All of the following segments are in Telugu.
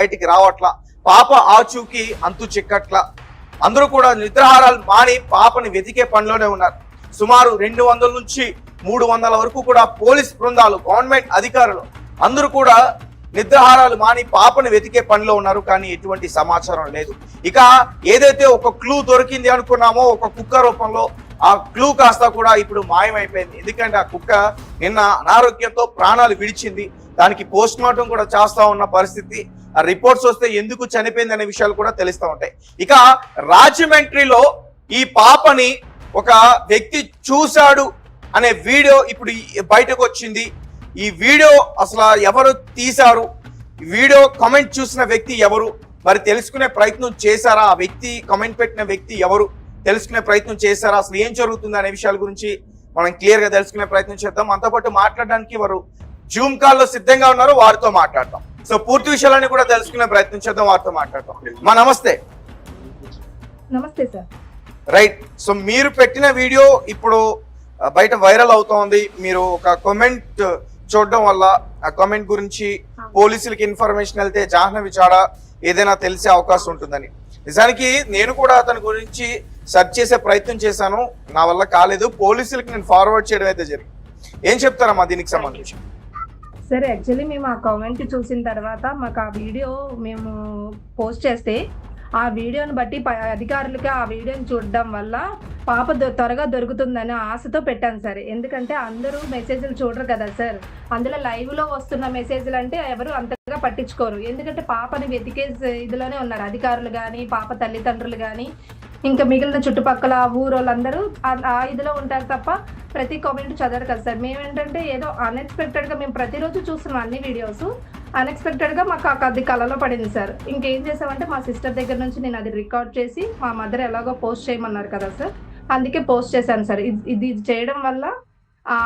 బయటికి రావట్లా, పాప ఆచూకీ అంతు చిక్కట్లా. అందరూ కూడా నిద్రాహారాలు మాని పాపని వెతికే పనిలోనే ఉన్నారు. సుమారు 200 నుంచి 300 వరకు కూడా పోలీస్ బృందాలు, గవర్నమెంట్ అధికారులు అందరూ కూడా నిద్రాహారాలు మాని పాపని వెతికే పనిలో ఉన్నారు. కానీ ఎటువంటి సమాచారం లేదు. ఇక ఏదైతే ఒక క్లూ దొరికింది అనుకున్నామో ఒక కుక్క రూపంలో, ఆ క్లూ కాస్త కూడా ఇప్పుడు మాయమైపోయింది. ఎందుకంటే ఆ కుక్క నిన్న అనారోగ్యంతో ప్రాణాలు విడిచింది. దానికి పోస్ట్ మార్టం కూడా చేస్తా ఉన్న పరిస్థితి. ఆ రిపోర్ట్స్ వస్తే ఎందుకు చనిపోయింది అనే విషయాలు కూడా తెలుస్తూ ఉంటాయి. ఇక రాజమండ్రిలో ఈ పాపని ఒక వ్యక్తి చూశాడు అనే వీడియో ఇప్పుడు బయటకు వచ్చింది. ఈ వీడియో అసలు ఎవరు తీశారు, వీడియో కామెంట్ చూసిన వ్యక్తి ఎవరు, మరి తెలుసుకునే ప్రయత్నం చేశారా, ఆ వ్యక్తి కామెంట్ పెట్టిన వ్యక్తి ఎవరు, తెలుసుకునే ప్రయత్నం చేశారా, అసలు ఏం జరుగుతుంది అనే విషయాల గురించి మనం క్లియర్ గా తెలుసుకునే ప్రయత్నం చేద్దాం. మనతో పాటు మాట్లాడడానికి వారు జూమ్ కాల్ లో సిద్ధంగా ఉన్నారు, వారితో మాట్లాడతాం. సో పూర్తి విషయాలన్నీ కూడా తెలుసుకునే ప్రయత్నం చేద్దాం, వారితో మాట్లాడతాం. మా నమస్తే. నమస్తే సార్. రైట్. సో మీరు పెట్టిన వీడియో ఇప్పుడు బయట వైరల్ అవుతోంది. మీరు ఒక కామెంట్ చూడడం వల్ల ఆ కామెంట్ గురించి పోలీసులకి ఇన్ఫర్మేషన్ వెళ్తే జాహ్నవి చాడా ఏదైనా తెలిసే అవకాశం ఉంటుందని. నిజానికి నేను కూడా అతని గురించి సెర్చ్ చేసే ప్రయత్నం చేశాను, నా వల్ల కాలేదు. పోలీసులకి నేను ఫార్వర్డ్ చేయడం అయితే జరిగింది. ఏం చెప్తారమ్మా దీనికి సంబంధించి? సరే, యాక్చువల్లీ మేము ఆ కామెంట్ చూసిన తర్వాత మాకు ఆ వీడియో మేము పోస్ట్ చేస్తే ఆ వీడియోని బట్టి అధికారులకి ఆ వీడియోని చూడడం వల్ల పాప త్వరగా దొరుకుతుందని ఆశతో పెట్టాను సార్. ఎందుకంటే అందరూ మెసేజ్లు చూడరు కదా సార్. అందులో లైవ్లో వస్తున్న మెసేజ్లు అంటే ఎవరు అంతగా పట్టించుకోరు. ఎందుకంటే పాపని వెతికే ఇదిలోనే ఉన్నారు అధికారులు కానీ, పాప తల్లిదండ్రులు కానీ, ఇంకా మిగిలిన చుట్టుపక్కల ఊరోళ్ళందరూ ఆ ఇదిలో ఉంటారు తప్ప ప్రతి కామెంట్ చదవరు కదా సార్. మేమేంటంటే ఏదో అన్ఎక్స్పెక్టెడ్గా మేము ప్రతిరోజు చూస్తున్నాం అన్ని వీడియోస్, అన్ఎక్స్పెక్టెడ్గా మాకు అది కళలో పడింది సార్. ఇంకేం చేసామంటే మా సిస్టర్ దగ్గర నుంచి నేను అది రికార్డ్ చేసి మా మదర్ ఎలాగో పోస్ట్ చేయమన్నారు కదా సార్, అందుకే పోస్ట్ చేశాను సార్. ఇది చేయడం వల్ల ఆ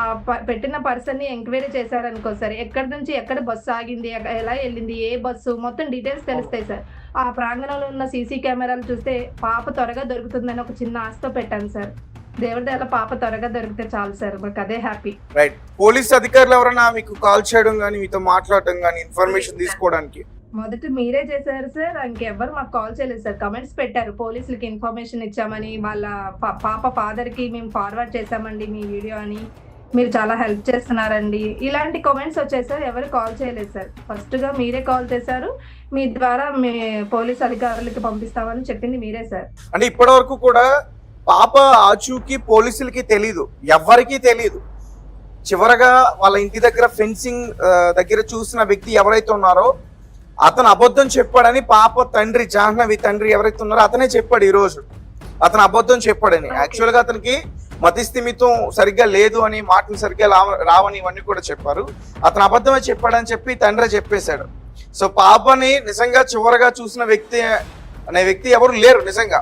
పెట్టిన పర్సన్ని ఎంక్వైరీ చేశారనుకో సార్, ఎక్కడి నుంచి ఎక్కడ బస్సు ఆగింది, ఎలా వెళ్ళింది, ఏ బస్సు, మొత్తం డీటెయిల్స్ తెలుస్తాయి సార్. ఆ ప్రాంగణంలో ఉన్న సీసీ కెమెరాలు చూస్తే పాప త్వరగా దొరుకుతుందని ఒక చిన్న ఆశతో పెట్టాను సార్. దేవుడి దగ్గర పాప త్వరగా దొరికితే చాలు సార్, మాకు అదే హ్యాపీ. రైట్. పోలీస్ అధికారులు ఎవరైనా మీకు కాల్ చేయడం కానీ, మీతో మాట్లాడటం కానీ, ఇన్ఫర్మేషన్ తీసుకోవడానికి? మొదట మీరే చేశారు సార్, ఇంకెవ్వరు మాకు కాల్ చేయలేదు సార్. కమెంట్స్ పెట్టారు, పోలీసులకి ఇన్ఫర్మేషన్ ఇచ్చామని, వాళ్ళ పాప ఫాదర్ కి మేము ఫార్వర్డ్ చేసామండి మీ వీడియో అని, మీరు చాలా హెల్ప్ చేస్తున్నారండి, ఇలాంటి కామెంట్స్ వచ్చాయి సార్. ఎవరు కాల్ చేయలేదు సార్. ఫస్ట్ గా మీరే కాల్ చేశారు, మీ ద్వారా మీ పోలీస్ అధికారులకి పంపిస్తామని చెప్పింది మీరే సార్. అంటే ఇప్పటి వరకు కూడా పాప ఆచూకీ పోలీసులకి తెలీదు, ఎవ్వరికీ తెలీదు. చివరగా వాళ్ళ ఇంటి దగ్గర ఫెన్సింగ్ దగ్గర చూసిన వ్యక్తి ఎవరైతే ఉన్నారో అతను అబద్ధం చెప్పాడని పాప తండ్రి, జాహ్నవి తండ్రి ఎవరైతే ఉన్నారో అతనే చెప్పాడు ఈ రోజు. అతను అబద్ధం చెప్పాడని. యాక్చువల్ గా అతనికి మతిస్థిమితం సరిగ్గా లేదు అని, మాటలు సరిగ్గా రావని ఇవన్నీ కూడా చెప్పారు. అతను అబద్ధమే చెప్పాడని చెప్పి తండ్రి చెప్పేశాడు. సో పాపని నిజంగా చివరగా చూసిన వ్యక్తి అనే వ్యక్తి ఎవరు లేరు నిజంగా.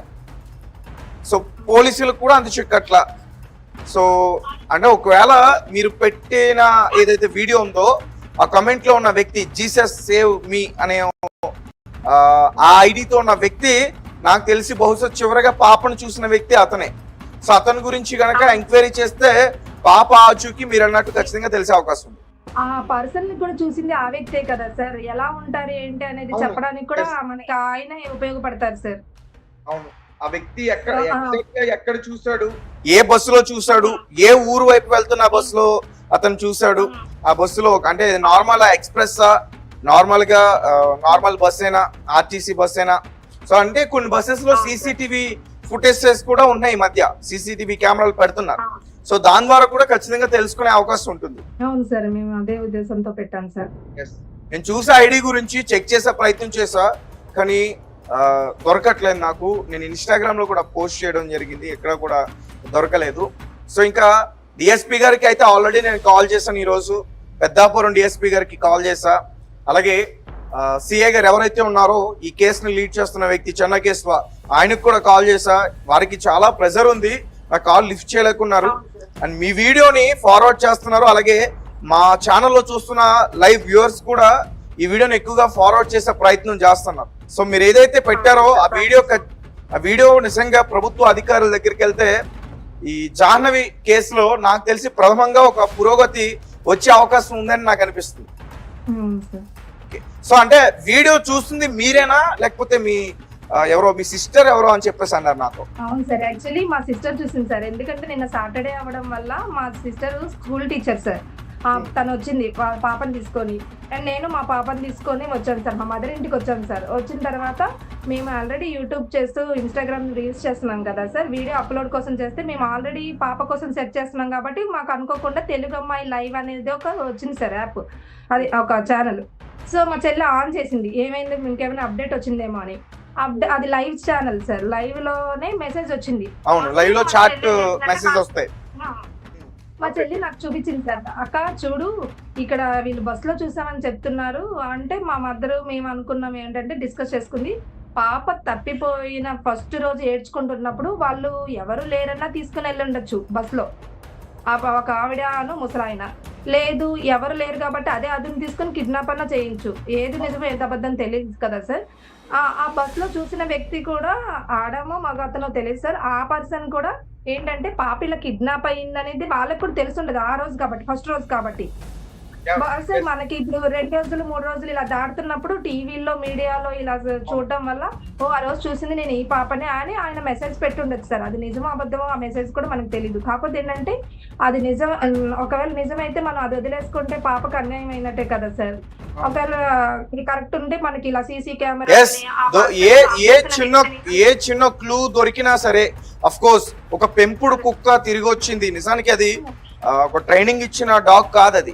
సో పోలీసులకు కూడా అంత చిక్కట్లా. సో అంటే ఒకవేళ మీరు పెట్టిన ఏదైతే వీడియో ఉందో ఆ కమెంట్ లో ఉన్న వ్యక్తి జీసస్ సేవ్ మీ అనే ఆ ఐడితో ఉన్న వ్యక్తి నాకు తెలిసి బహుశా చివరగా పాపను చూసిన వ్యక్తి అతనే. సో అతని గురించి గనక ఎంక్వైరీ చేస్తే పాప ఆచూకీ మీరు అన్నట్టు ఖచ్చితంగా తెలిసే అవకాశం ఉంది. ఆ పర్సన్ కూడా చూసింది ఆ వ్యక్తే కదా సార్. ఎలా ఉంటారు ఏంటి అనేది చెప్పడానికి కూడా మనకి ఆయన ఉపయోగపడతారు సార్. అవును. ఆ వ్యక్తి ఎక్కడ చూసాడు, ఏ బస్సులో చూసాడు, ఏ ఊరు వైపు వెళ్తున్న బస్సులో అతను చూసాడు, ఆ బస్సులో అంటే నార్మల్ ఎక్స్ప్రెస్, నార్మల్ గా నార్మల్ బస్ అయినా, ఆర్టీసీ బస్ అయినా. సో అంటే కొన్ని బస్సెస్ లో సీసీటీవీ ఫుటేజెస్ కూడా ఉన్నాయి, ఈ మధ్య సీసీటీవీ కెమెరాలు పెడుతున్నారు. సో దాని ద్వారా కూడా ఖచ్చితంగా తెలుసుకునే అవకాశం ఉంటుంది. అవును సార్, మేము అదే ఉద్దేశంతో పెట్టాం సార్. నేను చూసే ఐడి గురించి చెక్ చేసే ప్రయత్నం చేసా, కానీ దొరకట్లేదు నాకు. నేను ఇన్స్టాగ్రామ్ లో కూడా పోస్ట్ చేయడం జరిగింది, ఎక్కడ కూడా దొరకలేదు. సో ఇంకా డిఎస్పీ గారికి అయితే ఆల్రెడీ నేను కాల్ చేశాను. ఈ రోజు పెద్దాపురం డిఎస్పీ గారికి కాల్ చేశా. అలాగే సిఐ గారు ఎవరైతే ఉన్నారో ఈ కేసుని లీడ్ చేస్తున్న వ్యక్తి చెన్నకేశ్వ, ఆయనకు కూడా కాల్ చేశా. వారికి చాలా ప్రెజర్ ఉంది, నా కాల్ లిఫ్ట్ చేయలేకున్నారు. అండ్ మీ వీడియోని ఫార్వర్డ్ చేస్తున్నారు. అలాగే మా ఛానల్లో చూస్తున్న లైవ్ వ్యూవర్స్ కూడా ఈ వీడియోని ఎక్కువగా ఫార్వర్డ్ చేసే ప్రయత్నం చేస్తున్నారు. సో మీరు ఏదైతే పెట్టారో ఆ వీడియో నిజంగా ప్రభుత్వ అధికారుల దగ్గరికి వెళ్తే ఈ జాహ్నవి కేసులో నాకు తెలిసి ప్రథమంగా ఒక పురోగతి వచ్చే అవకాశం ఉందని నాకు అనిపిస్తుంది. సో అంటే వీడియో చూస్తుంది మీరేనా లేకపోతే మీ ఎవరో మీ సిస్టర్ ఎవరో అని చెప్పేసి అన్నారు నాతో. అవును సార్, యాక్చువల్లీ మా సిస్టర్ చూసింది సార్. ఎందుకంటే నిన్న సాటర్డే అవ్వడం వల్ల మా సిస్టర్ స్కూల్ టీచర్ సార్. తను వచ్చింది పాపని తీసుకొని, అండ్ నేను మా పాపని తీసుకొని వచ్చాను సార్. మా మదర్ ఇంటికి వచ్చాను సార్. వచ్చిన తర్వాత మేము ఆల్రెడీ యూట్యూబ్ చేస్తూ ఇన్స్టాగ్రామ్ రీల్స్ చేస్తున్నాం కదా సార్. వీడియో అప్లోడ్ కోసం చేస్తే మేము ఆల్రెడీ పాప కోసం సెర్చ్ చేస్తున్నాం కాబట్టి మాకు అనుకోకుండా తెలుగు అమ్మాయి లైవ్ అనేది ఒక వచ్చింది సార్ యాప్, అది ఒక ఛానల్. సో మా చెల్లి ఆన్ చేసింది, ఏమైంది ఇంకేమైనా అప్డేట్ వచ్చిందేమో అని. అది లైవ్ ఛానల్ సార్. లైవ్ లోనే మెసేజ్ వచ్చింది. అవును, లైవ్ లో చాట్ మెసేజ్ వస్తాయి. మా చెల్లి నాకు చూపించింది సార్. అక్క చూడు, ఇక్కడ వీళ్ళు బస్సులో చూసామని చెప్తున్నారు అంటే మా మదర్ మేము అనుకున్నాం ఏంటంటే డిస్కస్ చేసుకుంది. పాప తప్పిపోయిన ఫస్ట్ రోజు ఏడ్చుకుంటున్నప్పుడు వాళ్ళు ఎవరు లేరన్నా తీసుకుని వెళ్ళి ఉండొచ్చు బస్సులో. ఒక ఆవిడను ముసలాయన లేదు, ఎవరు లేరు కాబట్టి అదే అదును తీసుకుని కిడ్నాప్ అన్నా చేయించు. ఏది నిజమో ఏది అబద్ధం తెలియదు కదా సార్. ఆ బస్ లో చూసిన వ్యక్తి కూడా ఆడమో మగ అతనో తెలియదు సార్. ఆ పర్సన్ కూడా ఏంటంటే పాప ఇలా కిడ్నాప్ అయ్యింది అనేది వాళ్ళకి కూడా తెలుసుండదు ఆ రోజు కాబట్టి, ఫస్ట్ రోజు కాబట్టి. సార్ మనకి ఇప్పుడు 2 రోజులు 3 రోజులు ఇలా దాటుతున్నప్పుడు టీవీలో మీడియాలో ఇలా చూడడం వల్ల ఓ ఆ రోజు చూసింది నేను ఈ పాపనే అని ఆయన మెసేజ్ పెట్టుండొచ్చు సార్. అది నిజమో అబద్ధమో ఆ మెసేజ్ కూడా మనకు తెలియదు. కాకపోతే ఏంటంటే అది నిజం, ఒకవేళ నిజమైతే మనం అది వదిలేసుకుంటే పాపకు అన్యాయం అయినట్టే కదా సార్. ఒకవేళ ఇది కరెక్ట్ ఉంటే మనకి ఇలా సీసీ కెమెరా ఏ చిన్న క్లూ దొరికినా సరే, అఫ్ కోర్స్ ఒక పెంపుడు కుక్క తిరిగి వచ్చింది, నిజానికి అది ఒక ట్రైనింగ్ ఇచ్చిన డాగ్ కాదు అది.